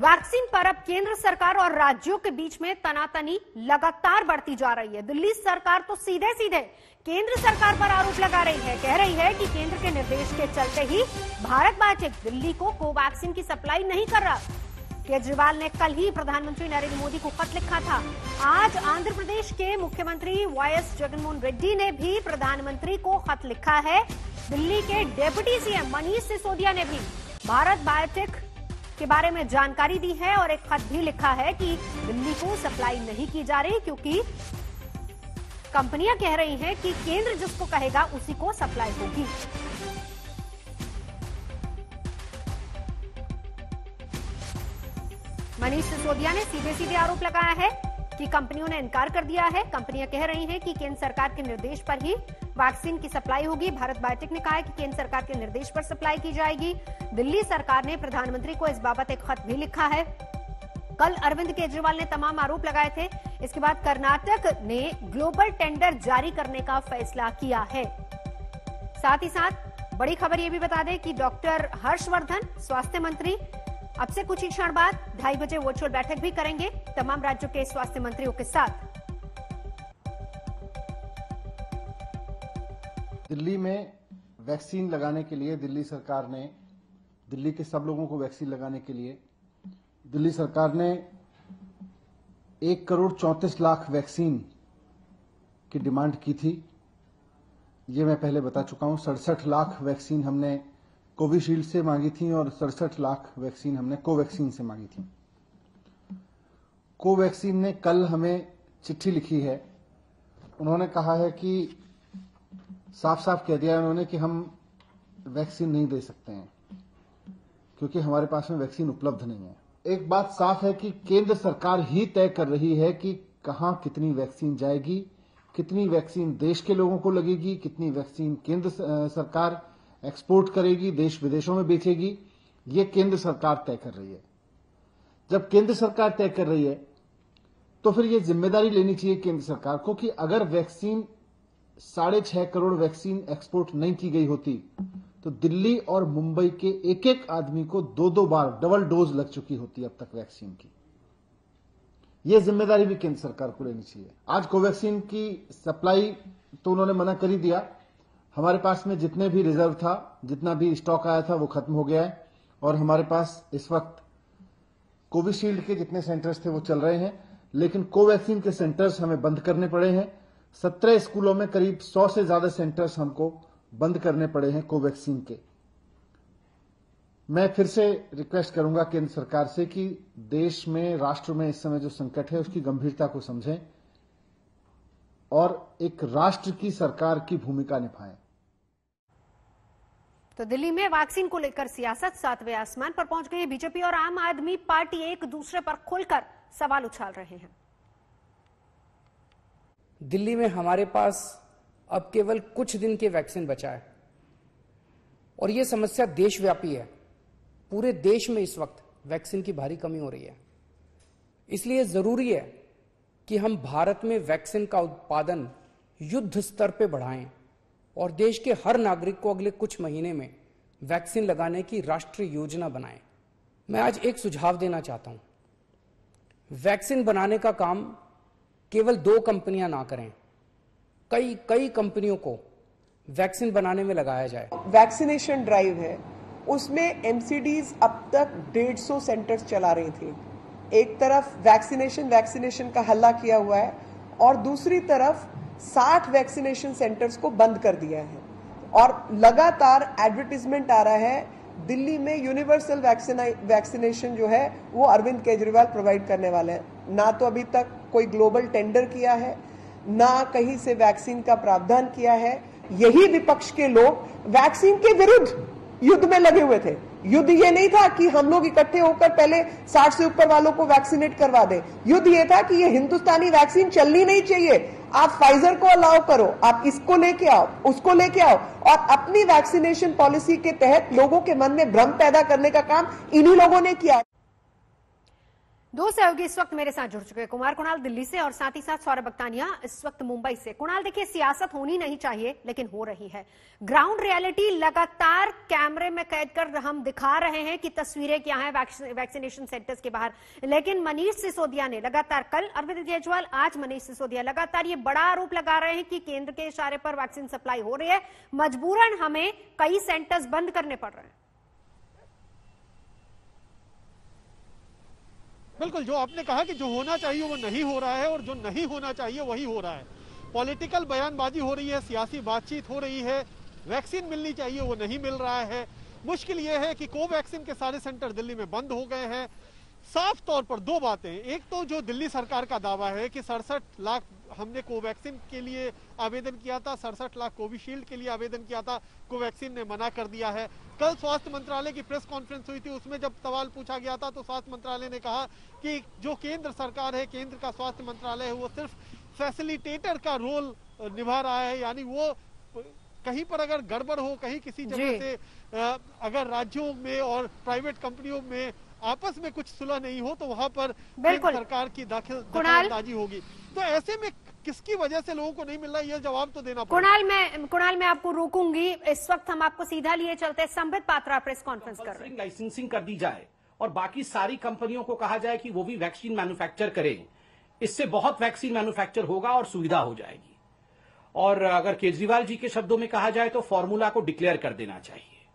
Vaccine पर अब केंद्र सरकार और राज्यों के बीच में तनातनी लगातार बढ़ती जा रही है। दिल्ली सरकार तो सीधे सीधे केंद्र सरकार पर आरोप लगा रही है, कह रही है कि केंद्र के निर्देश के चलते ही भारत बायोटेक दिल्ली को कोवैक्सीन की सप्लाई नहीं कर रहा। केजरीवाल ने कल ही प्रधानमंत्री नरेंद्र मोदी को खत लिखा था। आज आंध्र प्रदेश के मुख्यमंत्री वाईएस जगनमोहन रेड्डी ने भी प्रधानमंत्री को खत लिखा है। दिल्ली के डेप्यूटी सीएम मनीष सिसोदिया ने भी भारत बायोटेक के बारे में जानकारी दी है और एक खत भी लिखा है कि दिल्ली को सप्लाई नहीं की जा रही, क्योंकि कंपनियां कह रही हैं कि केंद्र जिसको कहेगा उसी को सप्लाई होगी। मनीष सिसोदिया ने सीधे सीधे आरोप लगाया है कि कंपनियों ने इनकार कर दिया है। कंपनियां कह रही हैं कि केंद्र सरकार के निर्देश पर ही वैक्सीन की सप्लाई होगी। भारत बायोटेक ने कहा है कि केंद्र सरकार के निर्देश पर सप्लाई की जाएगी। दिल्ली सरकार ने प्रधानमंत्री को इस बाबत एक खत भी लिखा है। कल अरविंद केजरीवाल ने तमाम आरोप लगाए थे। इसके बाद कर्नाटक ने ग्लोबल टेंडर जारी करने का फैसला किया है। साथ ही साथ बड़ी खबर यह भी बता दें कि डॉक्टर हर्षवर्धन स्वास्थ्य मंत्री अब से कुछ ही क्षण बाद 2:30 बजे वर्चुअल बैठक भी करेंगे तमाम राज्यों के स्वास्थ्य मंत्रियों के साथ। दिल्ली में वैक्सीन लगाने के लिए दिल्ली सरकार ने, दिल्ली के सब लोगों को वैक्सीन लगाने के लिए दिल्ली सरकार ने 1,34,00,000 वैक्सीन की डिमांड की थी। ये मैं पहले बता चुका हूं। 67 लाख वैक्सीन हमने कोविशील्ड से मांगी थी और 67 लाख वैक्सीन हमने कोवैक्सीन से मांगी थी। कोवैक्सीन ने कल हमें चिट्ठी लिखी है। उन्होंने कहा है कि साफ साफ कह दिया है उन्होंने कि हम वैक्सीन नहीं दे सकते हैं क्योंकि हमारे पास में वैक्सीन उपलब्ध नहीं है। एक बात साफ है कि केंद्र सरकार ही तय कर रही है कि कहां कितनी वैक्सीन जाएगी, कितनी वैक्सीन देश के लोगों को लगेगी, कितनी वैक्सीन केंद्र सरकार एक्सपोर्ट करेगी, देश विदेशों में बेचेगी। ये केंद्र सरकार तय कर रही है। जब केंद्र सरकार तय कर रही है तो फिर ये जिम्मेदारी लेनी चाहिए केंद्र सरकार को कि अगर वैक्सीन 6.5 करोड़ वैक्सीन एक्सपोर्ट नहीं की गई होती तो दिल्ली और मुंबई के एक एक आदमी को 2-2 बार डबल डोज लग चुकी होती अब तक वैक्सीन की। यह जिम्मेदारी भी केंद्र सरकार को लेनी चाहिए। आज कोवैक्सीन की सप्लाई तो उन्होंने मना कर ही दिया। हमारे पास में जितने भी रिजर्व था, जितना भी स्टॉक आया था वो खत्म हो गया है और हमारे पास इस वक्त कोविशील्ड के जितने सेंटर्स थे वो चल रहे हैं, लेकिन कोवैक्सीन के सेंटर्स हमें बंद करने पड़े हैं। 17 स्कूलों में करीब 100 से ज्यादा सेंटर्स हमको बंद करने पड़े हैं कोवैक्सीन के। मैं फिर से रिक्वेस्ट करूंगा केंद्र सरकार से कि देश में, राष्ट्र में इस समय जो संकट है उसकी गंभीरता को समझें और एक राष्ट्र की सरकार की भूमिका निभाएं। तो दिल्ली में वैक्सीन को लेकर सियासत 7वें आसमान पर पहुंच गई है। बीजेपी और आम आदमी पार्टी एक दूसरे पर खुलकर सवाल उछाल रहे हैं। दिल्ली में हमारे पास अब केवल कुछ दिन के वैक्सीन बचा है और यह समस्या देशव्यापी है। पूरे देश में इस वक्त वैक्सीन की भारी कमी हो रही है। इसलिए जरूरी है कि हम भारत में वैक्सीन का उत्पादन युद्ध स्तर पर बढ़ाएं और देश के हर नागरिक को अगले कुछ महीने में वैक्सीन लगाने की राष्ट्रीय योजना बनाएं। मैं आज एक सुझाव देना चाहता हूं। वैक्सीन बनाने का काम केवल 2 कंपनियां ना करें, कई कंपनियों को वैक्सीन बनाने में लगाया जाए। वैक्सीनेशन ड्राइव है, उसमें एमसीडीज अब तक 150 सेंटर्स चला रही थी। एक तरफ वैक्सीनेशन का हल्ला किया हुआ है और दूसरी तरफ 60 वैक्सीनेशन सेंटर्स को बंद कर दिया है और लगातार एडवर्टीजमेंट आ रहा है दिल्ली में यूनिवर्सल वैक्सीनेशन जो है वो अरविंद केजरीवाल प्रोवाइड करने वाले हैं। ना तो अभी तक कोई ग्लोबल टेंडर किया है, ना कहीं से वैक्सीन का प्रावधान किया है। यही विपक्ष के लोग वैक्सीन के विरुद्ध युद्ध में लगे हुए थे। युद्ध ये नहीं था कि हम लोग इकट्ठे होकर पहले 60 से ऊपर वालों को वैक्सीनेट करवा दें। युद्ध ये था कि ये हिंदुस्तानी वैक्सीन चलनी नहीं चाहिए। आप फाइजर को अलाउ करो, आप इसको लेके आओ, उसको लेके आओ और अपनी वैक्सीनेशन पॉलिसी के तहत लोगों के मन में भ्रम पैदा करने का काम इन्हीं लोगों ने किया। दो सहयोगी इस वक्त मेरे साथ जुड़ चुके हैं, कुमार कुणाल दिल्ली से और साथ ही साथ सौरभ बक्तानिया इस वक्त मुंबई से। कुणाल, देखिए सियासत होनी नहीं चाहिए लेकिन हो रही है। ग्राउंड रियलिटी लगातार कैमरे में कैद कर हम दिखा रहे हैं कि तस्वीरें क्या हैं वैक्सीनेशन सेंटर्स के बाहर, लेकिन मनीष सिसोदिया ने लगातार, कल अरविंद केजरीवाल, आज मनीष सिसोदिया लगातार ये बड़ा आरोप लगा रहे हैं कि केंद्र के इशारे पर वैक्सीन सप्लाई हो रही है, मजबूरन हमें कई सेंटर्स बंद करने पड़ रहे हैं। बिल्कुल, जो आपने कहा कि जो होना चाहिए वो नहीं हो रहा है और जो नहीं होना चाहिए वही हो रहा है। पॉलिटिकल बयानबाजी हो रही है, सियासी बातचीत हो रही है, वैक्सीन मिलनी चाहिए वो नहीं मिल रहा है। मुश्किल ये है कि कोवैक्सीन के सारे सेंटर दिल्ली में बंद हो गए हैं। साफ तौर पर दो बातें, एक तो जो दिल्ली सरकार का दावा है कि 67 लाख हमने कोवैक्सीन के लिए आवेदन किया था, 67 लाख कोविशील्ड के लिए आवेदन किया था, कोवैक्सीन ने मना कर दिया है। कल स्वास्थ्य मंत्रालय की प्रेस कॉन्फ्रेंस हुई थी, उसमें जब सवाल पूछा गया था तो स्वास्थ्य मंत्रालय ने कहा कि जो केंद्र सरकार है, केंद्र का स्वास्थ्य मंत्रालय है, वो सिर्फ फैसिलिटेटर का रोल निभा रहा है। यानी वो कहीं पर अगर गड़बड़ हो, कहीं किसी जगह से अगर राज्यों में और प्राइवेट कंपनियों में आपस में कुछ सुलह नहीं हो तो वहां पर सरकार की दखलंदाजी होगी। तो ऐसे में किसकी वजह से लोगों को नहीं मिल रहा, यह जवाब तो देना पड़ेगा। कुणाल मैं आपको रोकूंगी, इस वक्त हम आपको सीधा लिए चलते हैं। संबित पात्रा प्रेस कॉन्फ्रेंस कर रहे हैं। लाइसेंसिंग कर दी जाए और बाकी सारी कंपनियों को कहा जाए कि वो भी वैक्सीन मैन्युफैक्चर करें, इससे बहुत वैक्सीन मैन्युफैक्चर होगा और सुविधा हो जाएगी। और अगर केजरीवाल जी के शब्दों में कहा जाए तो फॉर्मूला को डिक्लेयर कर देना चाहिए,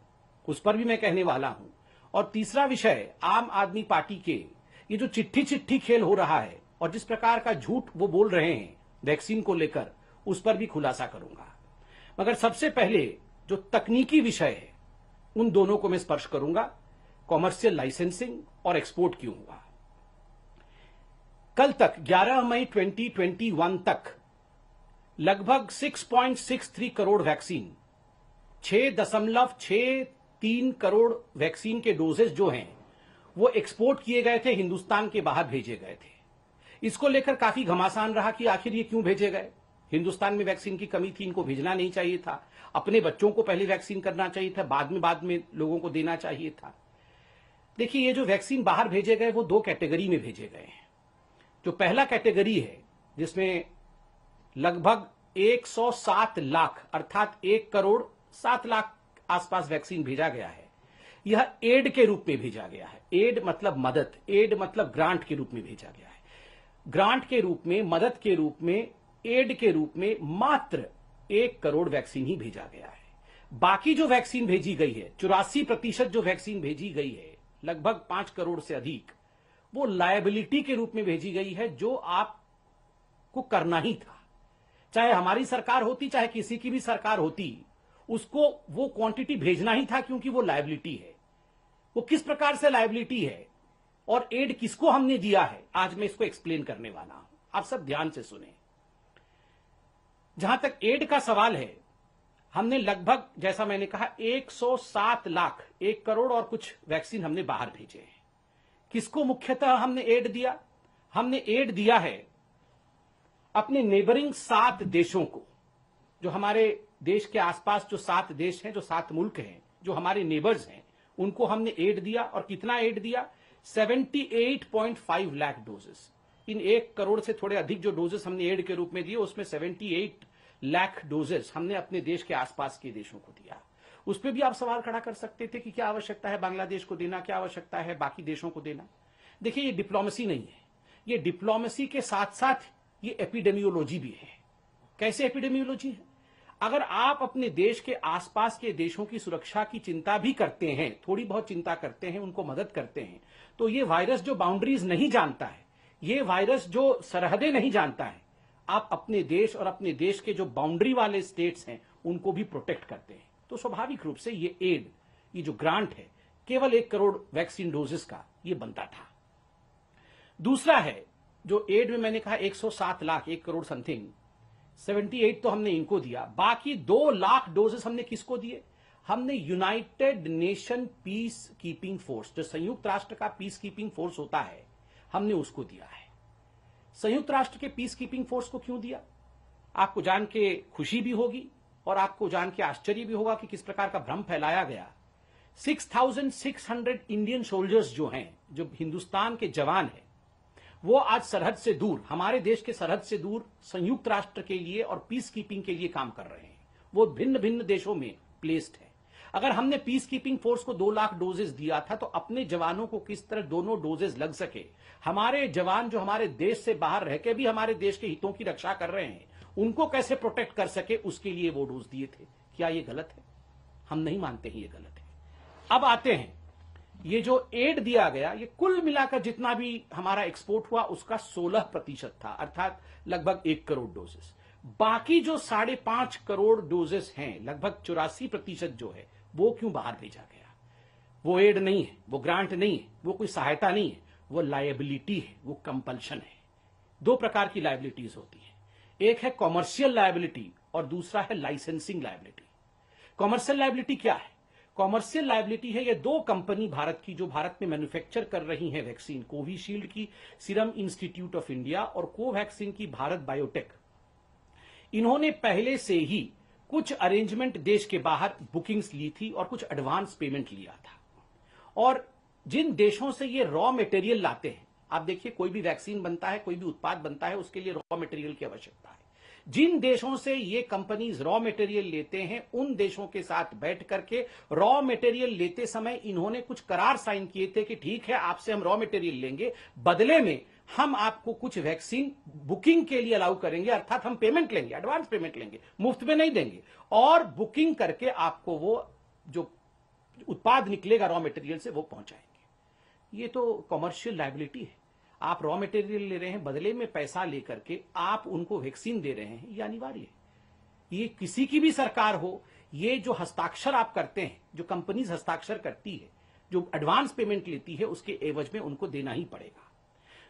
उस पर भी मैं कहने वाला हूं। और तीसरा विषय, आम आदमी पार्टी के ये जो चिट्ठी खेल हो रहा है और जिस प्रकार का झूठ वो बोल रहे हैं वैक्सीन को लेकर, उस पर भी खुलासा करूंगा। मगर सबसे पहले जो तकनीकी विषय है उन दोनों को मैं स्पर्श करूंगा, कॉमर्शियल लाइसेंसिंग और एक्सपोर्ट क्यों हुआ। कल तक 11 मई 2021 तक लगभग 6.63 करोड़ वैक्सीन, 6.63 करोड़ वैक्सीन के डोजेस जो हैं वो एक्सपोर्ट किए गए थे, हिंदुस्तान के बाहर भेजे गए थे। इसको लेकर काफी घमासान रहा कि आखिर ये क्यों भेजे गए। हिंदुस्तान में वैक्सीन की कमी थी, इनको भेजना नहीं चाहिए था, अपने बच्चों को पहले वैक्सीन करना चाहिए था, बाद में लोगों को देना चाहिए था। देखिए, ये जो वैक्सीन बाहर भेजे गए वो दो कैटेगरी में भेजे गए हैं। जो पहला कैटेगरी है जिसमें लगभग 107 लाख अर्थात 1 करोड़ 7 लाख आसपास वैक्सीन भेजा गया है, यह एड के रूप में भेजा गया है। एड मतलब मदद, एड मतलब ग्रांट के रूप में भेजा गया है। ग्रांट के रूप में, मदद के रूप में, एड के रूप में मात्र 1 करोड़ वैक्सीन ही भेजा गया है। बाकी जो वैक्सीन भेजी गई है, 84% जो वैक्सीन भेजी गई है, लगभग 5 करोड़ से अधिक, वो लायबिलिटी के रूप में भेजी गई है, जो आपको करना ही था। चाहे हमारी सरकार होती, चाहे किसी की भी सरकार होती, उसको वो क्वांटिटी भेजना ही था, क्योंकि वो लायबिलिटी है। वो किस प्रकार से लायबिलिटी है और एड किसको हमने दिया है, आज मैं इसको एक्सप्लेन करने वाला हूं। आप सब ध्यान से सुने। जहां तक एड का सवाल है, हमने लगभग, जैसा मैंने कहा, 107 लाख, 1 करोड़ और कुछ वैक्सीन हमने बाहर भेजे हैं। किसको मुख्यतः हमने एड दिया? हमने एड दिया है अपने नेबरिंग 7 देशों को। जो हमारे देश के आसपास जो 7 देश हैं, जो 7 मुल्क हैं, जो हमारे नेबर्स हैं, उनको हमने एड दिया। और कितना एड दिया? 78.5 लाख डोजेस। इन 1 करोड़ से थोड़े अधिक जो डोजेस हमने एड के रूप में दिए, उसमें 78 लाख डोजेस हमने अपने देश के आसपास के देशों को दिया। उस पर भी आप सवाल खड़ा कर सकते थे कि क्या आवश्यकता है बांग्लादेश को देना, क्या आवश्यकता है बाकी देशों को देना। देखिए, ये डिप्लोमेसी नहीं है, ये डिप्लोमेसी के साथ साथ ये एपिडेमियोलॉजी भी है। कैसे एपिडेमियोलॉजी है? अगर आप अपने देश के आसपास के देशों की सुरक्षा की चिंता भी करते हैं, थोड़ी बहुत चिंता करते हैं, उनको मदद करते हैं, तो ये वायरस जो बाउंड्रीज नहीं जानता है, ये वायरस जो सरहदें नहीं जानता है, आप अपने देश और अपने देश के जो बाउंड्री वाले स्टेट्स हैं उनको भी प्रोटेक्ट करते हैं। तो स्वाभाविक रूप से ये एड, ये जो ग्रांट है, केवल 1 करोड़ वैक्सीन डोजेस का ये बनता था। दूसरा है जो एड में मैंने कहा 107 लाख, 1 करोड़ समथिंग, 78 तो हमने इनको दिया। बाकी 2 लाख डोजेस हमने किसको दिए? हमने United nation peace keeping force, जो संयुक्त राष्ट्र का पीस कीपिंग फोर्स होता है, हमने उसको दिया है। संयुक्त राष्ट्र के पीस कीपिंग फोर्स को क्यों दिया? आपको जान के खुशी भी होगी और आपको जान के आश्चर्य भी होगा कि किस प्रकार का भ्रम फैलाया गया। 6600 इंडियन सोल्जर्स जो हैं, जो हिंदुस्तान के जवान हैं, वो आज सरहद से दूर, हमारे देश के सरहद से दूर संयुक्त राष्ट्र के लिए और पीस कीपिंग के लिए काम कर रहे हैं। वो भिन्न भिन्न देशों में प्लेस्ड है। अगर हमने पीस कीपिंग फोर्स को 2 लाख डोजेस दिया था तो अपने जवानों को किस तरह दोनों डोजेस लग सके, हमारे जवान जो हमारे देश से बाहर रह के भी हमारे देश के हितों की रक्षा कर रहे हैं, उनको कैसे प्रोटेक्ट कर सके, उसके लिए वो डोज दिए थे। क्या ये गलत है? हम नहीं मानते हैं ये गलत है। अब आते हैं, ये जो एड दिया गया, ये कुल मिलाकर जितना भी हमारा एक्सपोर्ट हुआ उसका 16% था, अर्थात लगभग 1 करोड़ डोजेस। बाकी जो 5.5 करोड़ डोजेस हैं, लगभग 84% जो है, वो क्यों बाहर भेजा गया? वो एड नहीं है, वो ग्रांट नहीं है, वो कोई सहायता नहीं है, वो लायबिलिटी है, वो कंपल्शन है। 2 प्रकार की लायबिलिटीज होती है, एक है कॉमर्शियल लायबिलिटी और दूसरा है लाइसेंसिंग लायबिलिटी। कॉमर्शियल लायबिलिटी क्या है? कॉमर्शियल लायबिलिटी है ये 2 कंपनी भारत की जो भारत में मैन्युफैक्चर कर रही हैं वैक्सीन, कोविशील्ड की सीरम इंस्टीट्यूट ऑफ इंडिया और कोवैक्सीन की भारत बायोटेक। इन्होंने पहले से ही कुछ अरेंजमेंट देश के बाहर बुकिंग्स ली थी और कुछ एडवांस पेमेंट लिया था। और जिन देशों से ये रॉ मटेरियल लाते हैं, आप देखिए कोई भी वैक्सीन बनता है, कोई भी उत्पाद बनता है, उसके लिए रॉ मटेरियल की आवश्यकता है। जिन देशों से ये कंपनीज रॉ मटेरियल लेते हैं, उन देशों के साथ बैठ करके रॉ मटेरियल लेते समय इन्होंने कुछ करार साइन किए थे कि ठीक है, आपसे हम रॉ मटेरियल लेंगे, बदले में हम आपको कुछ वैक्सीन बुकिंग के लिए अलाउ करेंगे, अर्थात हम पेमेंट लेंगे, एडवांस पेमेंट लेंगे, मुफ्त में नहीं देंगे, और बुकिंग करके आपको वो जो उत्पाद निकलेगा रॉ मटेरियल से वो पहुंचाएंगे। ये तो कॉमर्शियल लायबिलिटी है। आप रॉ मटेरियल ले रहे हैं, बदले में पैसा लेकर के आप उनको वैक्सीन दे रहे हैं, ये अनिवार्य है। ये किसी की भी सरकार हो, ये जो हस्ताक्षर आप करते हैं, जो कंपनीज हस्ताक्षर करती है, जो एडवांस पेमेंट लेती है, उसके एवज में उनको देना ही पड़ेगा।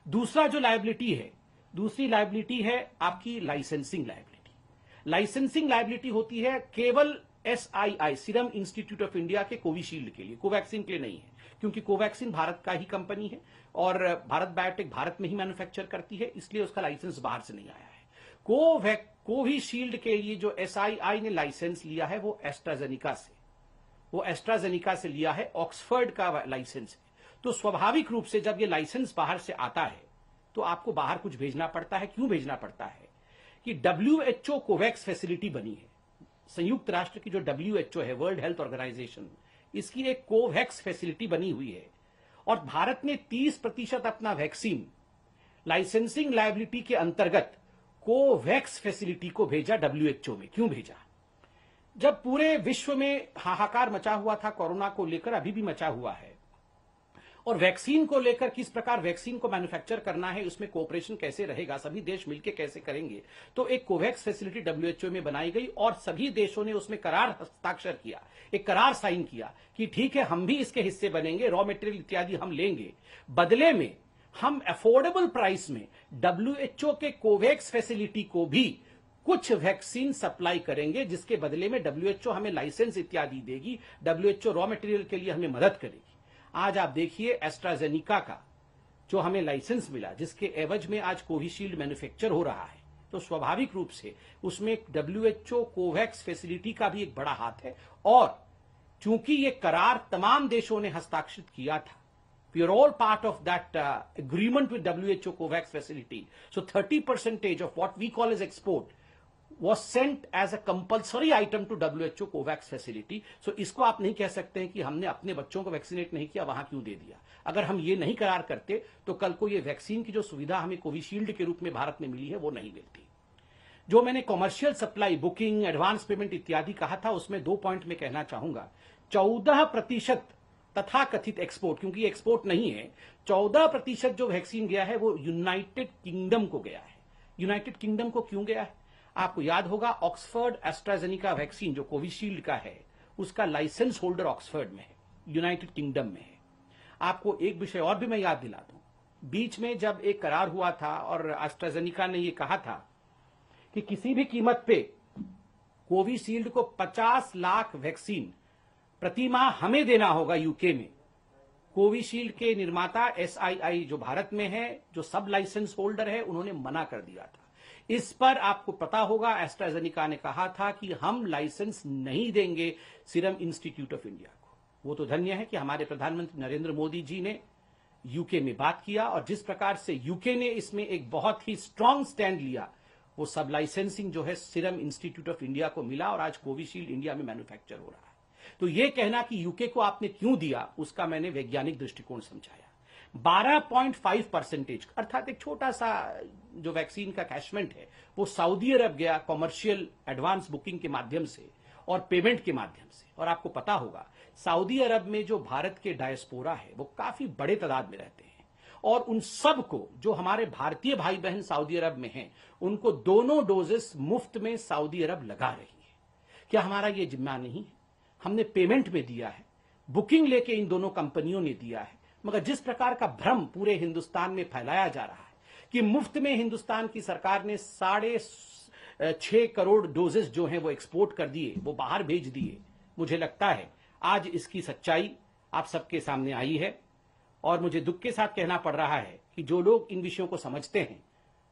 दूसरा जो लायबिलिटी है, दूसरी लायबिलिटी है आपकी लाइसेंसिंग लायबिलिटी। लाइसेंसिंग लायबिलिटी होती है केवल SII serum institute of India के कोविशील्ड के लिए, कोवैक्सीन के लिए नहीं है, क्योंकि कोवैक्सीन भारत का ही कंपनी है और भारत बायोटेक भारत में ही मैन्युफैक्चर करती है, इसलिए उसका लाइसेंस बाहर से नहीं आया है। कोविशील्ड के लिए जो SII ने लाइसेंस लिया है वो एस्ट्राजेनिका से, लिया है, ऑक्सफर्ड का लाइसेंस है। तो स्वाभाविक रूप से जब ये लाइसेंस बाहर से आता है तो आपको बाहर कुछ भेजना पड़ता है। क्यों भेजना पड़ता है? कि WHO कोवैक्स फैसिलिटी बनी है, संयुक्त राष्ट्र की जो WHO है, वर्ल्ड हेल्थ ऑर्गेनाइजेशन, इसकी एक कोवैक्स फैसिलिटी बनी हुई है और भारत ने 30% अपना वैक्सीन लाइसेंसिंग लायबिलिटी के अंतर्गत कोवैक्स फैसिलिटी को भेजा WHO में। क्यों भेजा? जब पूरे विश्व में हाहाकार मचा हुआ था कोरोना को लेकर, अभी भी मचा हुआ है, और वैक्सीन को लेकर किस प्रकार वैक्सीन को मैन्युफैक्चर करना है, उसमें कोऑपरेशन कैसे रहेगा, सभी देश मिलकर कैसे करेंगे, तो एक कोवैक्स फैसिलिटी WHO में बनाई गई और सभी देशों ने उसमें करार हस्ताक्षर किया, एक करार साइन किया कि ठीक है, हम भी इसके हिस्से बनेंगे, रॉ मटेरियल इत्यादि हम लेंगे, बदले में हम अफोर्डेबल प्राइस में WHO के कोवैक्स फैसिलिटी को भी कुछ वैक्सीन सप्लाई करेंगे, जिसके बदले में WHO हमें लाइसेंस इत्यादि देगी, WHO रॉ मटेरियल के लिए हमें मदद करेगी। आज आप देखिए एस्ट्राजेनिका का जो हमें लाइसेंस मिला, जिसके एवज में आज कोविशील्ड मैन्युफैक्चर हो रहा है, तो स्वाभाविक रूप से उसमें WHO कोवैक्स फैसिलिटी का भी एक बड़ा हाथ है। और चूंकि ये करार तमाम देशों ने हस्ताक्षरित किया था, we are all part of that agreement with WHO COVAX facility. So 30% of what we call as export was sent as a compulsory item to WHO COVAX facility. So इसको आप नहीं कह सकते हैं कि हमने अपने बच्चों को वैक्सीनेट नहीं किया, वहां क्यों दे दिया। अगर हम ये नहीं करार करते तो कल को ये वैक्सीन की जो सुविधा हमें कोविशील्ड के रूप में भारत में मिली है वो नहीं मिलती। जो मैंने commercial supply, booking, advance payment इत्यादि कहा था, उसमें 2 पॉइंट में कहना चाहूंगा। 14% तथा कथित एक्सपोर्ट, क्योंकि एक्सपोर्ट नहीं है, 14% जो वैक्सीन गया है वो यूनाइटेड किंगडम को गया है। यूनाइटेड किंगडम को क्यों गया है? आपको याद होगा, ऑक्सफर्ड एस्ट्राजेनिका वैक्सीन जो कोविशील्ड का है, उसका लाइसेंस होल्डर ऑक्सफर्ड में है, यूनाइटेड किंगडम में है। आपको एक विषय और भी मैं याद दिला दूं, बीच में जब एक करार हुआ था और एस्ट्राजेनिका ने यह कहा था कि किसी भी कीमत पे कोविशील्ड को 50 लाख वैक्सीन प्रति माह हमें देना होगा यूके में। कोविशील्ड के निर्माता SII जो भारत में है, जो सब लाइसेंस होल्डर है, उन्होंने मना कर दिया था। इस पर आपको पता होगा एस्ट्राजेनिका ने कहा था कि हम लाइसेंस नहीं देंगे सीरम इंस्टीट्यूट ऑफ इंडिया को। वो तो धन्य है कि हमारे प्रधानमंत्री नरेंद्र मोदी जी ने यूके में बात किया और जिस प्रकार से यूके ने इसमें एक बहुत ही स्ट्रांग स्टैंड लिया, वो सब लाइसेंसिंग जो है सीरम इंस्टीट्यूट ऑफ इंडिया को मिला और आज कोविशील्ड इंडिया में मैन्युफैक्चर हो रहा है। तो ये कहना कि यूके को आपने क्यों दिया, उसका मैंने वैज्ञानिक दृष्टिकोण समझाया। 12.5% अर्थात एक छोटा सा जो वैक्सीन का कैशमेंट है वो सऊदी अरब गया कमर्शियल एडवांस बुकिंग के माध्यम से और पेमेंट के माध्यम से। और आपको पता होगा सऊदी अरब में जो भारत के डायस्पोरा है वो काफी बड़े तादाद में रहते हैं और उन सब को जो हमारे भारतीय भाई बहन सऊदी अरब में हैं उनको दोनों डोजेस मुफ्त में सऊदी अरब लगा रही है। क्या हमारा ये जिम्मा नहीं है? हमने पेमेंट में दिया है, बुकिंग लेके इन दोनों कंपनियों ने दिया है, मगर जिस प्रकार का भ्रम पूरे हिंदुस्तान में फैलाया जा रहा है कि मुफ्त में हिंदुस्तान की सरकार ने 6.5 करोड़ डोजेस जो हैं वो एक्सपोर्ट कर दिए, वो बाहर भेज दिए, मुझे लगता है आज इसकी सच्चाई आप सबके सामने आई है। और मुझे दुख के साथ कहना पड़ रहा है कि जो लोग इन विषयों को समझते हैं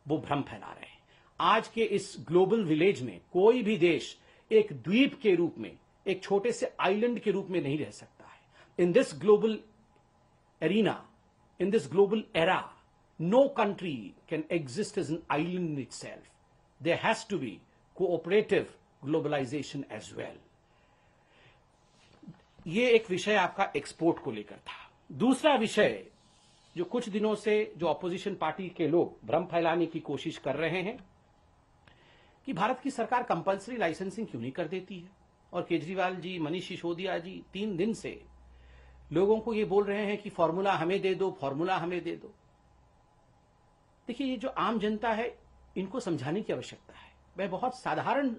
वो भ्रम फैला रहे हैं। आज के इस ग्लोबल विलेज में कोई भी देश एक द्वीप के रूप में, एक छोटे से आइलैंड के रूप में नहीं रह सकता है। In this global arena, in this global era, no country can exist as an island in itself. There has to be cooperative globalization as well. ये एक विषय आपका एक्सपोर्ट को लेकर था। दूसरा विषय जो कुछ दिनों से जो ऑपोजिशन पार्टी के लोग भ्रम फैलाने की कोशिश कर रहे हैं कि भारत की सरकार कंपल्सरी लाइसेंसिंग क्यों नहीं कर देती है। और केजरीवाल जी, मनीष सिसोदिया जी 3 दिन से लोगों को ये बोल रहे हैं कि फॉर्मूला हमें दे दो, फॉर्मूला हमें दे दो। देखिए, ये जो आम जनता है इनको समझाने की आवश्यकता है। मैं बहुत साधारण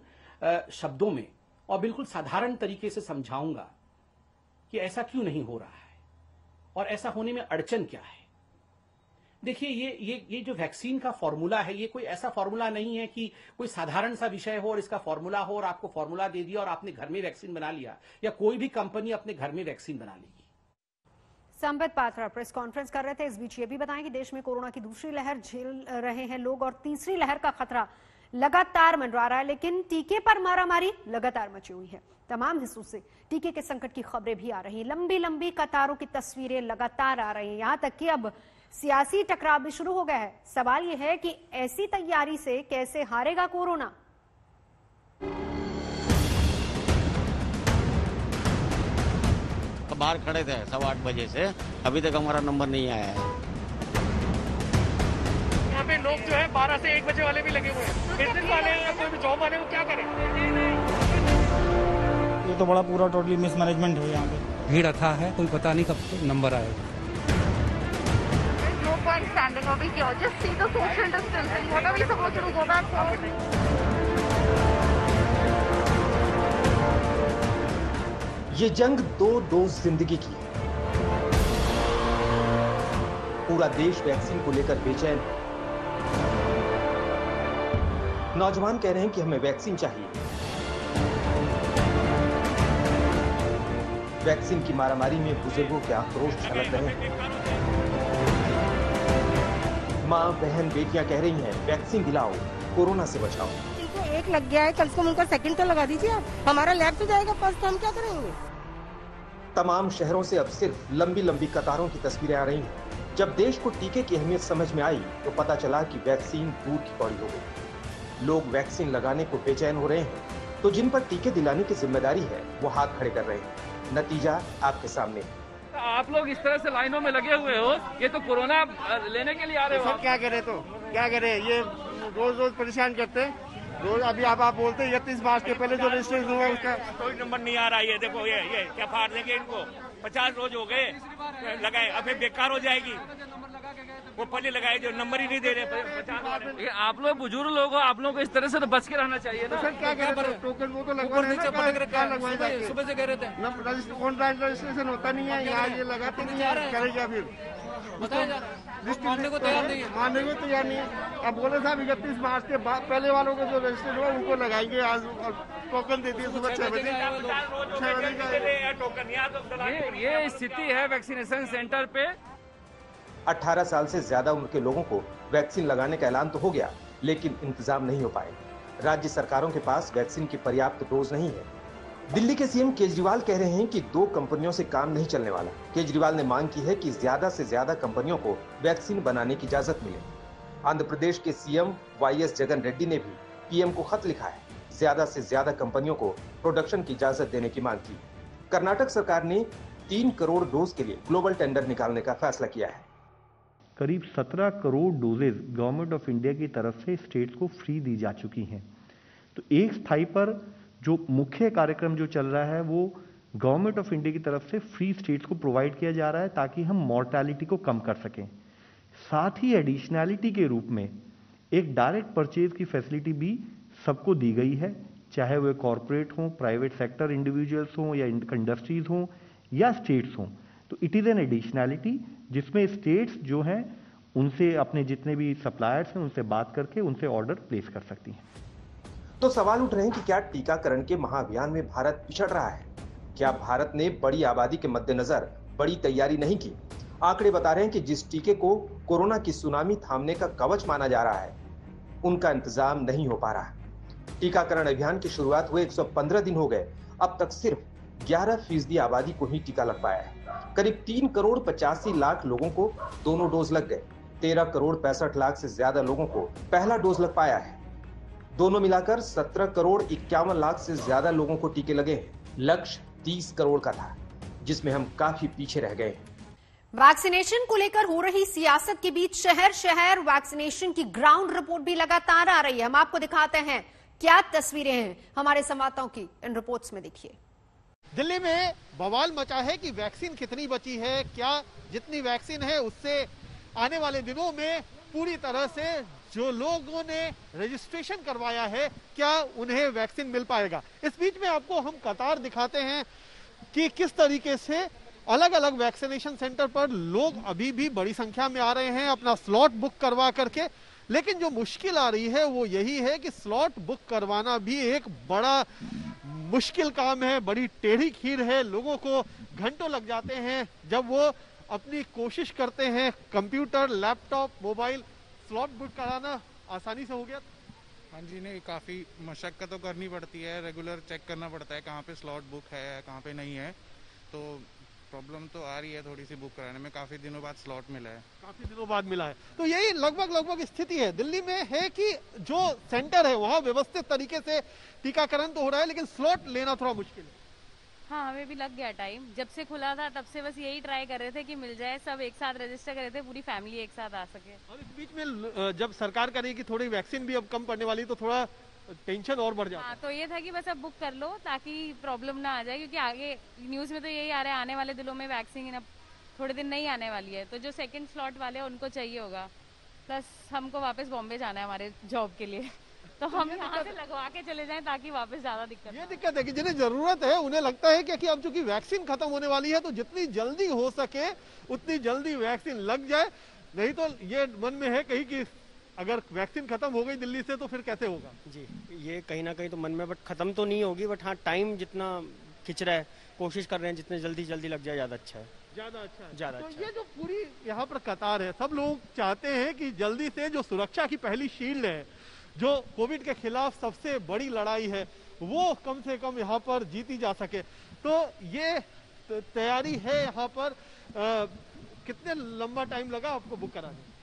शब्दों में और बिल्कुल साधारण तरीके से समझाऊंगा कि ऐसा क्यों नहीं हो रहा है और ऐसा होने में अड़चन क्या है। देखिए, ये जो वैक्सीन का फॉर्मूला है ये कोई ऐसा फॉर्मूला नहीं है कि कोई साधारण सा विषय हो और इसका फॉर्मूला हो और आपको फॉर्मूला दे दिया और आपने घर में वैक्सीन बना लिया, या कोई भी कंपनी अपने घर में वैक्सीन बना लेगी। संबित पात्रा प्रेस कॉन्फ्रेंस कर रहे थे। इस बीच ये भी बताएं कि देश में कोरोना की दूसरी लहर झेल रहे हैं लोग और तीसरी लहर का खतरा लगातार मंडरा रहा है, लेकिन टीके पर मारामारी लगातार मची हुई है। तमाम हिस्सों से टीके के संकट की खबरें भी आ रही हैं। लंबी लंबी कतारों की तस्वीरें लगातार आ रही हैं। यहां तक कि अब सियासी टकराव भी शुरू हो गया है। सवाल यह है कि ऐसी तैयारी से कैसे हारेगा कोरोना। बाहर खड़े थे 8:15 बजे से, अभी तक हमारा नंबर नहीं आया है। यहाँ पे लोग जो है 12 से 1 बजे वाले भी लगे हुए हैं। बिजनेस वाले या कोई भी जॉब वाले, वो क्या करें? ये तो बड़ा पूरा टोटली मिसमैनेजमेंट है। यहाँ पे भीड़ अथाह है, कोई पता नहीं कब नंबर आएगा। No point standing over here. Just see the social distancing. What are we supposed to go back home? ये जंग 2 डोज जिंदगी की है। पूरा देश वैक्सीन को लेकर बेचैन है। नौजवान कह रहे हैं कि हमें वैक्सीन चाहिए। वैक्सीन की मारामारी में बुजुर्गों के आक्रोश छलक रहे हैं। मां, बहन, बेटियां कह रही हैं वैक्सीन दिलाओ, कोरोना से बचाओ। इनको 1 लग गया है, कल से उनका सेकंड तो लगा दीजिए आप। हमारा लैब तो जाएगा फर्स्ट, हम क्या करेंगे। तमाम शहरों से अब सिर्फ लंबी लंबी कतारों की तस्वीरें आ रही हैं। जब देश को टीके की अहमियत समझ में आई तो पता चला कि वैक्सीन दूर की पौड़ी हो गई। लोग वैक्सीन लगाने को बेचैन हो रहे हैं, तो जिन पर टीके दिलाने की जिम्मेदारी है वो हाथ खड़े कर रहे हैं। नतीजा आपके सामने। आप लोग इस तरह से लाइनों में लगे हुए हो, ये तो कोरोना लेने के लिए आ रहे हो। सर क्या करे, तो क्या करे, ये रोज रोज परेशान करते हैं। रोज अभी आप बोलते हैं 31 मार्च के पहले जो रजिस्ट्रेशन हुआ उसका कोई नंबर नहीं आ रहा है। देखो ये क्या फाड़ देंगे इनको। 50 रोज हो गए लगाए, अभी बेकार हो जाएगी। वो पहले लगाए जो नंबर ही नहीं दे रहे। आप लोग बुजुर्ग लोग हो, आप लोगों को इस तरह से तो बच के रहना चाहिए ना। सर क्या करें, टोकन वो तो लगवाए सुबह से कह रहे थे। ऑनलाइन रजिस्ट्रेशन होता नहीं है यहाँ, ये लगाते नहीं है, करेगा फिर मानने को तैयार नहीं है। अब बोले साहब 31 मार्च के बाद पहले वालों को जो रजिस्टर्ड हुआ उनको लगाएंगे। आज टोकन दे दिए सुबह 6 बजे टोकन। ये स्थिति है वैक्सीनेशन सेंटर पे। 18 साल से ज्यादा उम्र के लोगों को वैक्सीन लगाने का ऐलान तो हो गया, लेकिन इंतजाम नहीं हो पाए। राज्य सरकारों के पास वैक्सीन की पर्याप्त डोज नहीं है। दिल्ली के सीएम केजरीवाल कह रहे हैं कि 2 कंपनियों से काम नहीं चलने वाला। केजरीवाल ने मांग की है कि ज्यादा से ज्यादा कंपनियों को वैक्सीन बनाने की इजाजत मिले। आंध्र प्रदेश के सीएम वाईएस जगन रेड्डी ने भी पीएम को खत लिखा है, ज्यादा से ज्यादा कंपनियों को प्रोडक्शन की इजाजत देने की मांग की। कर्नाटक सरकार ने 3 करोड़ डोज के लिए ग्लोबल टेंडर निकालने का फैसला किया है। करीब 17 crore doses government of India की तरफ से स्टेट्स को फ्री दी जा चुकी हैं। तो एक स्थाई पर जो मुख्य कार्यक्रम जो चल रहा है वो गवर्नमेंट ऑफ इंडिया की तरफ से फ्री स्टेट्स को प्रोवाइड किया जा रहा है ताकि हम मॉर्टेलिटी को कम कर सकें। साथ ही एडिशनैलिटी के रूप में एक डायरेक्ट परचेज की फैसिलिटी भी सबको दी गई है, चाहे वे कॉरपोरेट हों, प्राइवेट सेक्टर इंडिविजुअल्स हों या इंडस्ट्रीज हों या स्टेट्स हों। तो इट इज़ एन एडिशनैलिटी जिसमें स्टेट्स जो हैं उनसे अपने जितने भी सप्लायर्स हैं उनसे बात करके उनसे ऑर्डर प्लेस कर सकती हैं। तो सवाल उठ रहे हैं कि क्या टीकाकरण के महाअभियान में भारत पिछड़ रहा है? क्या भारत ने बड़ी आबादी के मद्देनजर बड़ी तैयारी नहीं की? आंकड़े बता रहे हैं कि जिस टीके को कोरोना की सुनामी थामने का कवच माना जा रहा है, उनका इंतजाम नहीं हो पा रहा। टीकाकरण अभियान की शुरुआत हुए 115 दिन हो गए, अब तक सिर्फ 11% आबादी को ही टीका लग पाया है। करीब 3 करोड़ 85 लाख लोगों को दोनों डोज लग गए। 13 करोड़ 65 लाख से ज्यादा लोगों को पहला डोज लग पाया है। दोनों मिलाकर 17 करोड़ 51 लाख से ज्यादा लोगों को टीके लगे। लक्ष्य 30 करोड़ का था, जिसमें हम काफी पीछे रह गए। वैक्सीनेशन को लेकर हो रही सियासत के बीच शहर शहर वैक्सीनेशन की ग्राउंड रिपोर्ट भी लगातार आ रही है। हम आपको दिखाते हैं क्या तस्वीरें हैं हमारे संवाददाताओं की इन रिपोर्ट्स में। देखिए, दिल्ली में बवाल मचा है कि वैक्सीन कितनी बची है, क्या जितनी वैक्सीन है उससे आने वाले दिनों में पूरी तरह से जो लोगों ने रजिस्ट्रेशन करवाया है क्या उन्हें वैक्सीन मिल पाएगा। इस बीच में आपको हम कतार दिखाते हैं कि किस तरीके से अलग अलग वैक्सीनेशन सेंटर पर लोग अभी भी बड़ी संख्या में आ रहे हैं अपना स्लॉट बुक करवा करके। लेकिन जो मुश्किल आ रही है वो यही है कि स्लॉट बुक करवाना भी एक बड़ा मुश्किल काम है, बड़ी टेढ़ी खीर है। लोगों को घंटों लग जाते हैं जब वो अपनी कोशिश करते हैं। Computer, laptop, mobile, slot book कराना आसानी से हो गया। हाँ जी, नहीं, काफ़ी मशक्कत तो करनी पड़ती है, रेगुलर चेक करना पड़ता है कहाँ पे स्लॉट बुक है कहाँ पे नहीं है। तो प्रॉब्लम तो आ रही है थोड़ी सी बुक कराने में, काफ़ी दिनों बाद स्लॉट मिला है। काफ़ी दिनों बाद मिला है। तो यही लगभग स्थिति है दिल्ली में है कि जो सेंटर है वहाँ व्यवस्थित तरीके से टीकाकरण तो हो रहा है, लेकिन स्लॉट लेना थोड़ा मुश्किल है। हाँ, हमें भी लग गया टाइम। जब से खुला था तब से बस यही ट्राई कर रहे थे कि मिल जाए, सब एक साथ रजिस्टर कर रहे थे, पूरी फैमिली एक साथ आ सके। और इस बीच में जब सरकार कह रही है कि थोड़ी वैक्सीन भी अब कम पड़ने वाली, तो थोड़ा टेंशन और बढ़ जाता है। तो ये था कि बस अब बुक कर लो ताकि प्रॉब्लम ना आ जाए, क्योंकि आगे न्यूज में तो यही आ रहा है आने वाले दिनों में वैक्सीन अब थोड़े दिन नहीं आने वाली है। तो जो सेकंड स्लॉट वाले हैं उनको चाहिए होगा, प्लस हमको वापस बॉम्बे जाना है हमारे जॉब के लिए, तो हम यहाँ से लगवा के चले जाएं ताकि वापस ज्यादा दिक्कत है कि जिन्हें जरूरत है उन्हें लगता है कि अब चूंकि वैक्सीन खत्म होने वाली है तो जितनी जल्दी हो सके उतनी जल्दी वैक्सीन लग जाए। नहीं तो ये मन में है कहीं कि अगर वैक्सीन खत्म हो गई दिल्ली से तो फिर कैसे होगा। जी, ये कहीं ना कहीं तो मन में, बट खत्म तो नहीं होगी, बट हाँ टाइम जितना खिंच रहा है, कोशिश कर रहे हैं जितने जल्दी लग जाए ज्यादा अच्छा है। ज्यादा अच्छा तो ये जो पूरी यहाँ पर कतार है, सब लोग चाहते हैं कि जल्दी से जो सुरक्षा की पहली शील्ड है, जो कोविड के खिलाफ सबसे बड़ी लड़ाई है, वो कम से कम यहाँ पर जीती जा सके। तो ये तैयारी है यहाँ पर। कितने लंबा टाइम लगा आपको बुक कराने?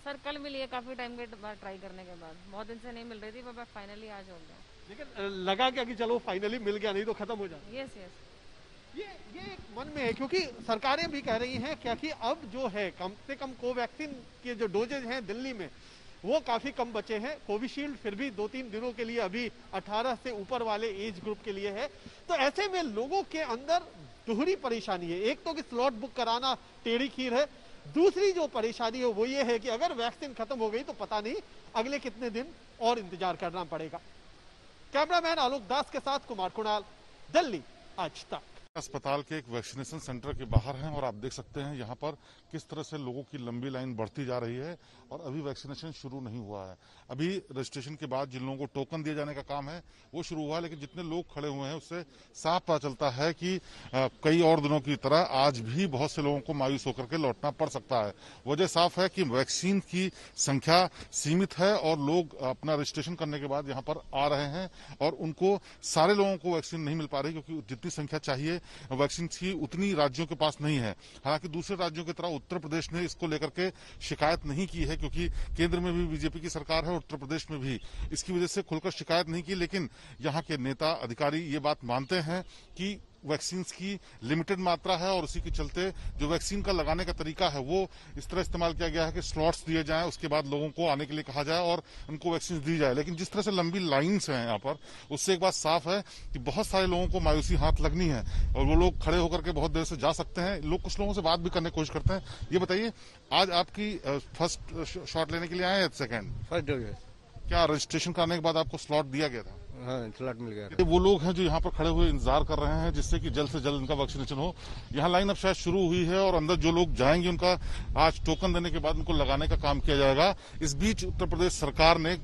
सर कल मिली है, काफी टाइम के बाद ट्राई करने के बाद, बहुत दिन से नहीं मिल रही थी, पर फाइनली आज हो गया। लेकिन लगा क्या कि चलो फाइनली मिल गया, नहीं तो खत्म हो जाए। यस। ये मन में है, क्योंकि सरकारें भी कह रही हैं क्या कि अब जो है कम से कम कोवैक्सीन के जो डोजेज हैं दिल्ली में वो काफी कम बचे हैं। कोविशील्ड फिर भी 2-3 दिनों के लिए अभी 18 से ऊपर वाले एज ग्रुप के लिए है। तो ऐसे में लोगों के अंदर दोहरी परेशानी है। एक तो कि स्लॉट बुक कराना टेढ़ी खीर है, दूसरी जो परेशानी है वो ये है कि अगर वैक्सीन खत्म हो गई तो पता नहीं अगले कितने दिन और इंतजार करना पड़ेगा। कैमरामैन आलोक दास के साथ कुमार कुणाल, दिल्ली आज तक। अस्पताल के एक वैक्सीनेशन सेंटर के बाहर हैं और आप देख सकते हैं यहाँ पर किस तरह से लोगों की लंबी लाइन बढ़ती जा रही है और अभी वैक्सीनेशन शुरू नहीं हुआ है। अभी रजिस्ट्रेशन के बाद जिन लोगों को टोकन दिए जाने का काम है वो शुरू हुआ है, लेकिन जितने लोग खड़े हुए हैं उससे साफ पता चलता है कि कई और दिनों की तरह आज भी बहुत से लोगों को मायूस होकर के लौटना पड़ सकता है। वजह साफ है कि वैक्सीन की संख्या सीमित है और लोग अपना रजिस्ट्रेशन करने के बाद यहाँ पर आ रहे हैं और उनको सारे लोगों को वैक्सीन नहीं मिल पा रही, क्योंकि जितनी संख्या चाहिए वैक्सीन की उतनी राज्यों के पास नहीं है। हालांकि दूसरे राज्यों की तरह उत्तर प्रदेश ने इसको लेकर के शिकायत नहीं की है, क्योंकि केंद्र में भी बीजेपी की सरकार है, उत्तर प्रदेश में भी, इसकी वजह से खुलकर शिकायत नहीं की। लेकिन यहाँ के नेता अधिकारी ये बात मानते हैं कि वैक्सीन की लिमिटेड मात्रा है और उसी के चलते जो वैक्सीन का लगाने का तरीका है वो इस तरह इस्तेमाल किया गया है कि स्लॉट्स दिए जाएं, उसके बाद लोगों को आने के लिए कहा जाए और उनको वैक्सीन दी जाए। लेकिन जिस तरह से लंबी लाइन्स हैं यहाँ पर, उससे एक बात साफ है कि बहुत सारे लोगों को मायूसी हाथ लगनी है और वो लोग खड़े होकर के बहुत देर से जा सकते हैं। लोग कुछ लोगों से बात भी करने की कोशिश करते हैं। ये बताइए, आज आपकी फर्स्ट शॉट लेने के लिए आए हैं? सेकेंड? First dose. क्या रजिस्ट्रेशन करने के बाद आपको स्लॉट दिया गया था? हाँ, स्लॉट मिल गया। वो लोग हैं जो यहाँ पर खड़े हुए इंतजार कर रहे हैं जिससे कि जल्द से जल्द इनका वैक्सीनेशन हो। यहाँ लाइन अब शायद शुरू हुई है और अंदर जो लोग जाएंगे उनका आज टोकन देने के बाद उनको लगाने का काम किया जाएगा। इस बीच उत्तर प्रदेश सरकार ने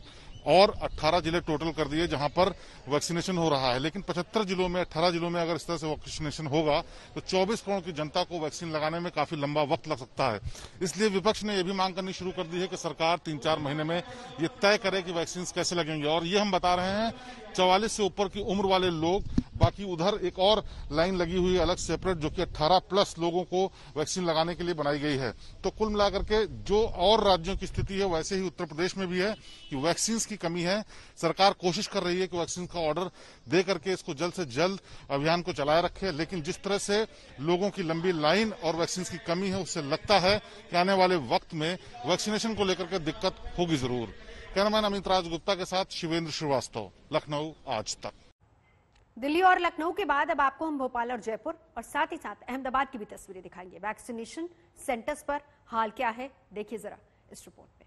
और 18 जिले टोटल कर दिए जहां पर वैक्सीनेशन हो रहा है, लेकिन 75 जिलों में 18 जिलों में अगर इस तरह से वैक्सीनेशन होगा तो 24 करोड़ की जनता को वैक्सीन लगाने में काफी लंबा वक्त लग सकता है। इसलिए विपक्ष ने यह भी मांग करनी शुरू कर दी है कि सरकार 3-4 महीने में ये तय करे कि वैक्सीन कैसे लगेंगे। और ये हम बता रहे हैं 44 से ऊपर की उम्र वाले लोग, बाकी उधर एक और लाइन लगी हुई है अलग सेपरेट जो कि 18+ लोगों को वैक्सीन लगाने के लिए बनाई गई है। तो कुल मिलाकर के जो और राज्यों की स्थिति है वैसे ही उत्तर प्रदेश में भी है कि वैक्सीन की कमी है। सरकार कोशिश कर रही है कि वैक्सीन का ऑर्डर दे करके इसको जल्द से जल्द अभियान को चलाए रखे, लेकिन जिस तरह से लोगों की लंबी लाइन और वैक्सीन की कमी है उससे लगता है कि आने वाले वक्त में वैक्सीनेशन को लेकर के दिक्कत होगी जरूर। कैमरामैन अमित राज गुप्ता के साथ शिवेंद्र श्रीवास्तव, लखनऊ आज तक। दिल्ली और लखनऊ के बाद अब आपको हम भोपाल और जयपुर और साथ ही साथ अहमदाबाद की भी तस्वीरें दिखाएंगे। वैक्सीनेशन सेंटर्स पर हाल क्या है, देखिए जरा इस रिपोर्ट में।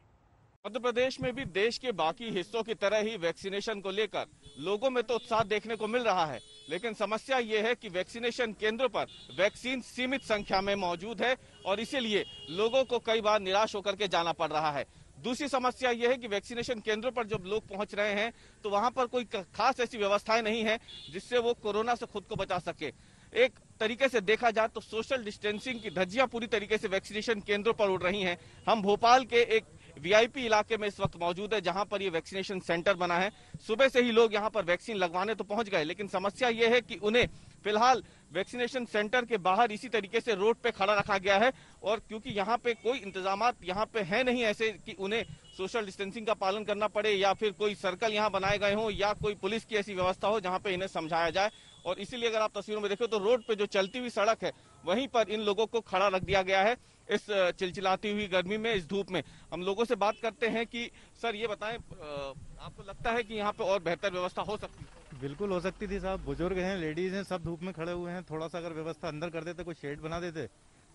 मध्य प्रदेश में भी देश के बाकी हिस्सों की तरह ही वैक्सीनेशन को लेकर लोगों में तो उत्साह देखने को मिल रहा है, लेकिन समस्या ये है कि वैक्सीनेशन केंद्रों पर वैक्सीन सीमित संख्या में मौजूद है और इसीलिए लोगों को कई बार निराश होकर के जाना पड़ रहा है। दूसरी समस्या यह है कि वैक्सीनेशन केंद्रों पर जब लोग पहुंच रहे हैं तो वहां पर कोई खास ऐसी व्यवस्थाएं नहीं है जिससे वो कोरोना से खुद को बचा सके। एक तरीके से देखा जाए तो सोशल डिस्टेंसिंग की धज्जियां पूरी तरीके से वैक्सीनेशन केंद्रों पर उड़ रही हैं। हम भोपाल के एक वीआईपी इलाके में इस वक्त मौजूद है जहां पर ये वैक्सीनेशन सेंटर बना है। सुबह से ही लोग यहां पर वैक्सीन लगवाने तो पहुंच गए, लेकिन समस्या ये है कि उन्हें फिलहाल वैक्सीनेशन सेंटर के बाहर इसी तरीके से रोड पे खड़ा रखा गया है और क्योंकि यहाँ पे कोई इंतजामात यहाँ पे है नहीं ऐसे कि उन्हें सोशल डिस्टेंसिंग का पालन करना पड़े या फिर कोई सर्कल यहाँ बनाए गए हों या कोई पुलिस की ऐसी व्यवस्था हो जहाँ पे इन्हें समझाया जाए। और इसीलिए अगर आप तस्वीरों में देखो तो रोड पे जो चलती हुई सड़क है वहीं पर इन लोगों को खड़ा रख दिया गया है इस चिलचिलाती हुई गर्मी में, इस धूप में। हम लोगों से बात करते हैं कि सर ये बताएं, आपको लगता है कि यहाँ पे और बेहतर व्यवस्था हो सकती है? बिल्कुल हो सकती थी साहब, बुजुर्ग हैं, लेडीज हैं, सब धूप में खड़े हुए हैं। थोड़ा सा अगर व्यवस्था अंदर कर देते, कोई शेड बना देते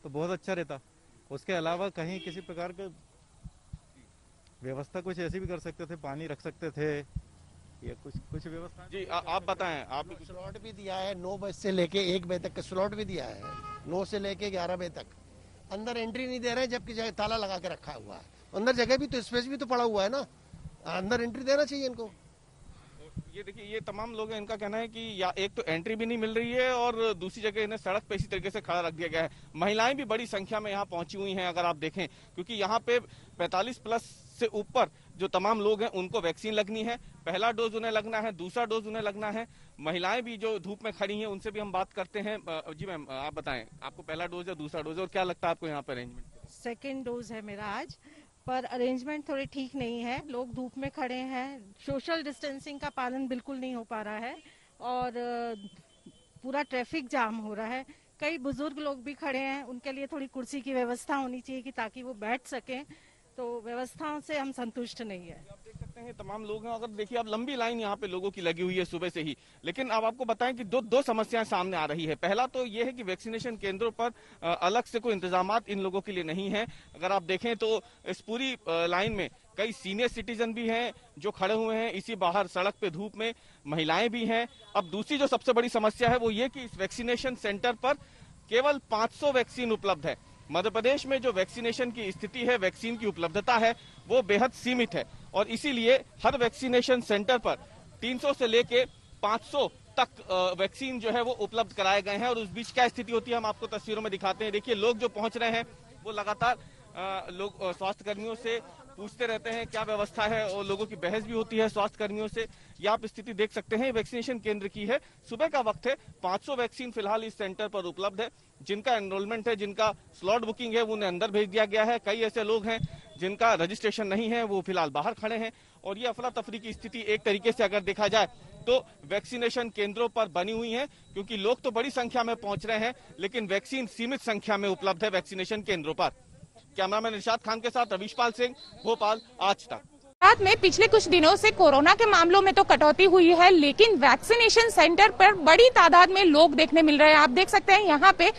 तो बहुत अच्छा रहता। उसके अलावा कहीं किसी प्रकार के व्यवस्था कुछ ऐसी भी कर सकते थे, पानी रख सकते थे या कुछ व्यवस्था। जी आप बताएं। आप स्लॉट भी दिया है 9 बजे से लेके 1 बजे तक का स्लॉट भी दिया है, 9 से लेके 11 बजे तक। अंदर एंट्री नहीं दे रहे हैं जबकि ताला लगा के रखा हुआ है। अंदर जगह भी तो स्पेस भी तो पड़ा हुआ है ना, अंदर एंट्री देना चाहिए इनको। ये देखिए ये तमाम लोग हैं, इनका कहना है कि या एक तो एंट्री भी नहीं मिल रही है और दूसरी जगह इन्हें सड़क पे इसी तरीके से खड़ा रख दिया गया है। महिलाएं भी बड़ी संख्या में यहाँ पहुंची हुई हैं अगर आप देखें, क्योंकि यहाँ पे 45+ से ऊपर जो तमाम लोग हैं उनको वैक्सीन लगनी है। पहला डोज उन्हें लगना है, दूसरा डोज उन्हें लगना है। महिलाएं भी जो धूप में खड़ी हैं उनसे भी हम बात करते हैं। जी मैम आप बताएं, आपको पहला डोज या दूसरा डोज और क्या लगता है आपको यहाँ पे अरेंजमेंट? सेकेंड डोज है मेरा आज, पर अरेंजमेंट थोड़ी ठीक नहीं है। लोग धूप में खड़े हैं, सोशल डिस्टेंसिंग का पालन बिल्कुल नहीं हो पा रहा है और पूरा ट्रैफिक जाम हो रहा है। कई बुजुर्ग लोग भी खड़े हैं, उनके लिए थोड़ी कुर्सी की व्यवस्था होनी चाहिए कि ताकि वो बैठ सकें। तो व्यवस्थाओं से हम संतुष्ट नहीं है। आप देख सकते हैं तमाम लोग हैं, अगर देखिए आप लंबी लाइन यहाँ पे लोगों की लगी हुई है सुबह से ही। लेकिन अब आपको बताएं कि दो समस्याएं सामने आ रही है। पहला तो ये है कि वैक्सीनेशन केंद्रों पर अलग से कोई इंतजामात इन लोगों के लिए नहीं है। अगर आप देखें तो इस पूरी लाइन में कई सीनियर सिटीजन भी हैं जो खड़े हुए हैं, इसी बाहर सड़क पे धूप में महिलाएं भी हैं। अब दूसरी जो सबसे बड़ी समस्या है वो ये कि इस वैक्सीनेशन सेंटर पर केवल 500 वैक्सीन उपलब्ध है। मध्य प्रदेश में जो वैक्सीनेशन की स्थिति है, वैक्सीन की उपलब्धता है, वो बेहद सीमित है और इसीलिए हर वैक्सीनेशन सेंटर पर 300 से लेके 500 तक वैक्सीन जो है वो उपलब्ध कराए गए हैं। और उस बीच क्या स्थिति होती है हम आपको तस्वीरों में दिखाते हैं। देखिए लोग जो पहुंच रहे हैं वो लगातार लोग स्वास्थ्य कर्मियों से पूछते रहते हैं क्या व्यवस्था है और लोगों की बहस भी होती है स्वास्थ्य कर्मियों से। ये आप स्थिति देख सकते हैं वैक्सीनेशन केंद्र की है। सुबह का वक्त है, 500 वैक्सीन फिलहाल इस सेंटर पर उपलब्ध है। जिनका एनरोलमेंट है, जिनका स्लॉट बुकिंग है, वो उन्हें अंदर भेज दिया गया है। कई ऐसे लोग हैं जिनका रजिस्ट्रेशन नहीं है, वो फिलहाल बाहर खड़े हैं। और ये अफरा तफरी की स्थिति एक तरीके से अगर देखा जाए तो वैक्सीनेशन केंद्रों पर बनी हुई है, क्योंकि लोग तो बड़ी संख्या में पहुंच रहे हैं लेकिन वैक्सीन सीमित संख्या में उपलब्ध है वैक्सीनेशन केंद्रों पर। कैमरामैन इरशाद खान के साथ रवीशपाल सिंह, भोपाल, आज तक। भारत में पिछले कुछ दिनों से कोरोना के मामलों में तो कटौती हुई है, लेकिन वैक्सीनेशन सेंटर पर बड़ी तादाद में लोग देखने मिल रहे हैं। आप देख सकते हैं यहाँ पे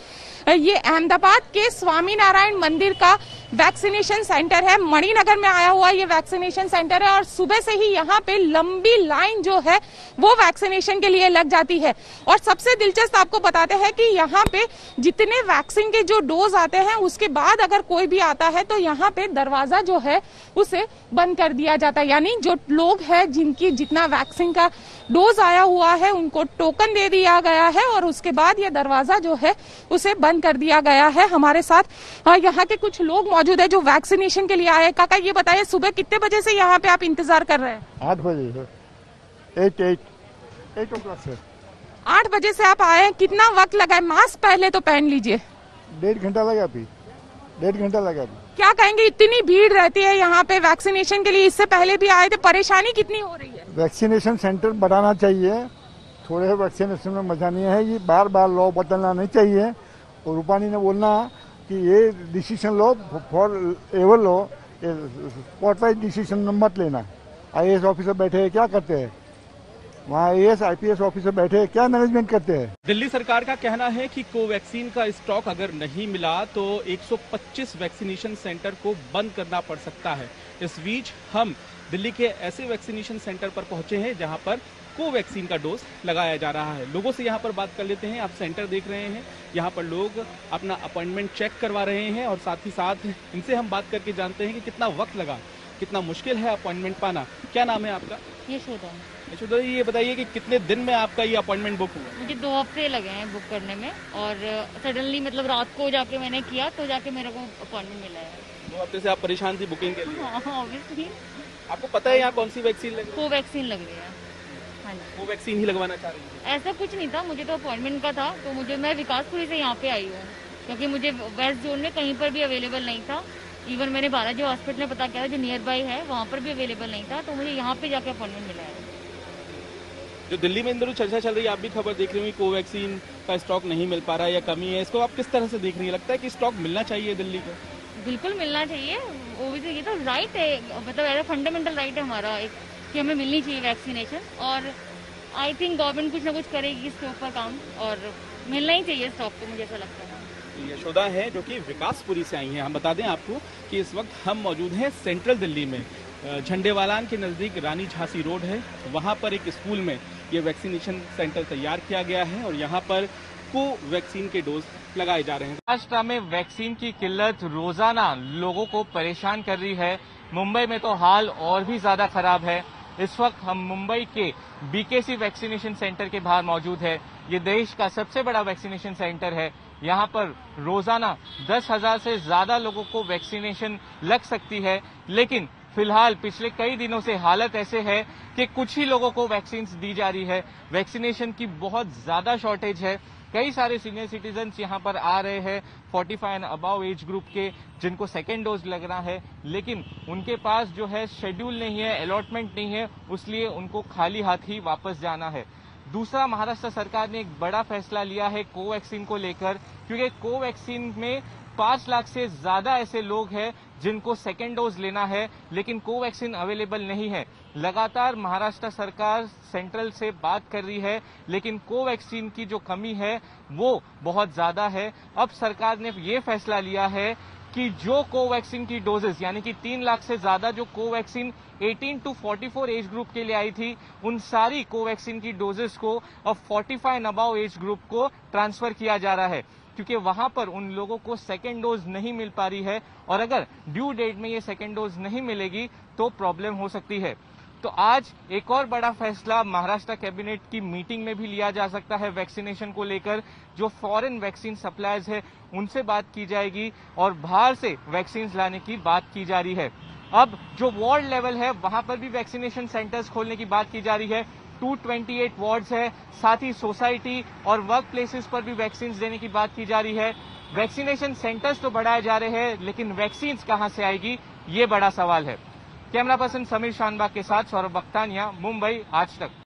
ये अहमदाबाद के स्वामीनारायण मंदिर का वैक्सीनेशन सेंटर है। मणिनगर में आया हुआ ये वैक्सीनेशन सेंटर है और सुबह से ही यहाँ पे लंबी लाइन जो है वो वैक्सीनेशन के लिए लग जाती है। और सबसे दिलचस्प आपको बताते हैं कि यहाँ पे जितने वैक्सीन के जो डोज आते हैं उसके बाद अगर कोई भी आता है तो यहाँ पे दरवाजा जो है उसे बंद कर दिया जाता है। यानी जो लोग हैं जिनकी जितना वैक्सीन का डोज आया हुआ है उनको टोकन दे दिया गया है और उसके बाद ये दरवाजा जो है उसे बंद कर दिया गया है। हमारे साथ यहाँ के कुछ लोग मौजूद है जो वैक्सीनेशन के लिए आए। काका ये बताइए सुबह कितने बजे से यहाँ पे आप इंतजार कर रहे हैं? 8 बजे से 8 o'clock से 8 बजे से आप आए हैं। कितना वक्त लगा है? मास्क पहले तो पहन लीजिए। 1.5 घंटा लगा अभी, 1.5 घंटा लगा अभी। क्या कहेंगे, इतनी भीड़ रहती है यहाँ पे वैक्सीनेशन के लिए? इससे पहले भी आए थे, परेशानी कितनी हो रही है? वैक्सीनेशन सेंटर बढ़ाना चाहिए, थोड़े वैक्सीनेशन में मजा नहीं है। ये बार बार लॉ बदलना नहीं चाहिए और रूपानी ने बोलना कि ये decision low for ever low, spot wise decision मत लेना। IAS ऑफिसर बैठे हैं क्या करते हैं वहाँ, AS IPS ऑफिसर बैठे क्या मैनेजमेंट करते हैं। दिल्ली सरकार का कहना है कि कोवैक्सीन का स्टॉक अगर नहीं मिला तो 125 वैक्सीनेशन सेंटर को बंद करना पड़ सकता है। इस बीच हम दिल्ली के ऐसे वैक्सीनेशन सेंटर पर पहुंचे हैं जहां पर कोवैक्सीन का डोज लगाया जा रहा है। लोगों से यहां पर बात कर लेते हैं। आप सेंटर देख रहे हैं, यहां पर लोग अपना अपॉइंटमेंट चेक करवा रहे हैं और साथ ही साथ इनसे हम बात करके जानते हैं कि कितना वक्त लगा, कितना मुश्किल है अपॉइंटमेंट पाना। क्या नाम है आपका? यशोदा। यशोदा, ये बताइए कि कितने दिन में आपका ये अपॉइंटमेंट बुक हुआ? मुझे 2 हफ्ते लगे हैं बुक करने में और सडनली मतलब रात को जाके मैंने किया तो जाके मेरे को अपॉइंटमेंट मिला है। 2 हफ्ते से आप परेशान थी बुकिंग के लिए? हाँ ऑब्वियसली। आपको पता है यहाँ कौन सी वैक्सीन लगी? कोवैक्सीन लग रही है। हाँ जी, कोवैक्सीन ही लगवाना चाह रही थी? ऐसा कुछ नहीं था, मुझे तो अपॉइंटमेंट का था तो मैं विकासपुरी से यहाँ पे आई हूँ क्योंकि मुझे वेस्ट जोन में कहीं पर भी अवेलेबल नहीं था। इवन मैंने बालाजी हॉस्पिटल में पता किया जो नियर बाई है वहाँ पर भी अवेलेबल नहीं था, तो मुझे यहाँ पे जाके अपॉइंटमेंट मिला है। जो दिल्ली में इन दिनों चर्चा चल रही है, आप भी खबर देख रही होंगी, कोवैक्सीन का स्टॉक नहीं मिल पा रहा है या कमी है, इसको आप किस तरह से देख रही है? लगता है कि स्टॉक मिलना चाहिए दिल्ली को? बिल्कुल मिलना चाहिए। ओबीसी ये तो राइट है, मतलब ऐसा फंडामेंटल राइट है हमारा एक कि हमें मिलनी चाहिए वैक्सीनेशन और आई थिंक गवर्नमेंट कुछ ना कुछ करेगी इसके ऊपर काम और मिलना ही चाहिए स्टॉक को, मुझे ऐसा लगता है। यशोदा है जो कि विकासपुरी से आई हैं। हम बता दें आपको कि इस वक्त हम मौजूद हैं सेंट्रल दिल्ली में, झंडेवालान के नज़दीक रानी झांसी रोड है, वहाँ पर एक स्कूल में ये वैक्सीनेशन सेंटर तैयार किया गया है और यहाँ पर कोवैक्सीन के डोज लगाए जा रहे हैं। महाराष्ट्र में वैक्सीन की किल्लत रोजाना लोगों को परेशान कर रही है। मुंबई में तो हाल और भी ज्यादा खराब है। इस वक्त हम मुंबई के BKC वैक्सीनेशन सेंटर के बाहर मौजूद है। ये देश का सबसे बड़ा वैक्सीनेशन सेंटर है। यहाँ पर रोजाना 10,000 से ज्यादा लोगों को वैक्सीनेशन लग सकती है, लेकिन फिलहाल पिछले कई दिनों से हालत ऐसे है कि कुछ ही लोगों को वैक्सीन दी जा रही है। वैक्सीनेशन की बहुत ज्यादा शॉर्टेज है। कई सारे सीनियर सिटीजन्स यहाँ पर आ रहे हैं 45 एंड अबव एज ग्रुप के, जिनको सेकेंड डोज लगना है, लेकिन उनके पास जो है शेड्यूल नहीं है, अलॉटमेंट नहीं है, इसलिए उनको खाली हाथ ही वापस जाना है। दूसरा, महाराष्ट्र सरकार ने एक बड़ा फैसला लिया है कोवैक्सीन को लेकर, क्योंकि कोवैक्सीन में 5 लाख से ज्यादा ऐसे लोग हैं जिनको सेकेंड डोज लेना है, लेकिन कोवैक्सीन अवेलेबल नहीं है। लगातार महाराष्ट्र सरकार सेंट्रल से बात कर रही है, लेकिन कोवैक्सीन की जो कमी है वो बहुत ज्यादा है। अब सरकार ने ये फैसला लिया है कि जो कोवैक्सीन की डोजेस यानी कि 3 लाख से ज्यादा जो कोवैक्सीन 18 to 44 एज ग्रुप के लिए आई थी, उन सारी कोवैक्सीन की डोजेस को अब 45 एंड अबव एज ग्रुप को ट्रांसफर किया जा रहा है, क्योंकि वहां पर उन लोगों को सेकेंड डोज नहीं मिल पा रही है और अगर ड्यू डेट में ये सेकेंड डोज नहीं मिलेगी तो प्रॉब्लम हो सकती है। तो आज एक और बड़ा फैसला महाराष्ट्र कैबिनेट की मीटिंग में भी लिया जा सकता है वैक्सीनेशन को लेकर। जो फॉरेन वैक्सीन सप्लायर्स है उनसे बात की जाएगी और बाहर से वैक्सीन लाने की बात की जा रही है। अब जो वार्ड लेवल है वहां पर भी वैक्सीनेशन सेंटर्स खोलने की बात की जा रही है। 228 वार्ड्स है, साथ ही सोसाइटी और वर्क प्लेसेस पर भी वैक्सीन देने की बात की जा रही है। वैक्सीनेशन सेंटर्स तो बढ़ाए जा रहे हैं, लेकिन वैक्सीन कहां से आएगी ये बड़ा सवाल है। कैमरा पर्सन समीर शानबाग के साथ सौरभ बख्तानिया, मुंबई, आज तक।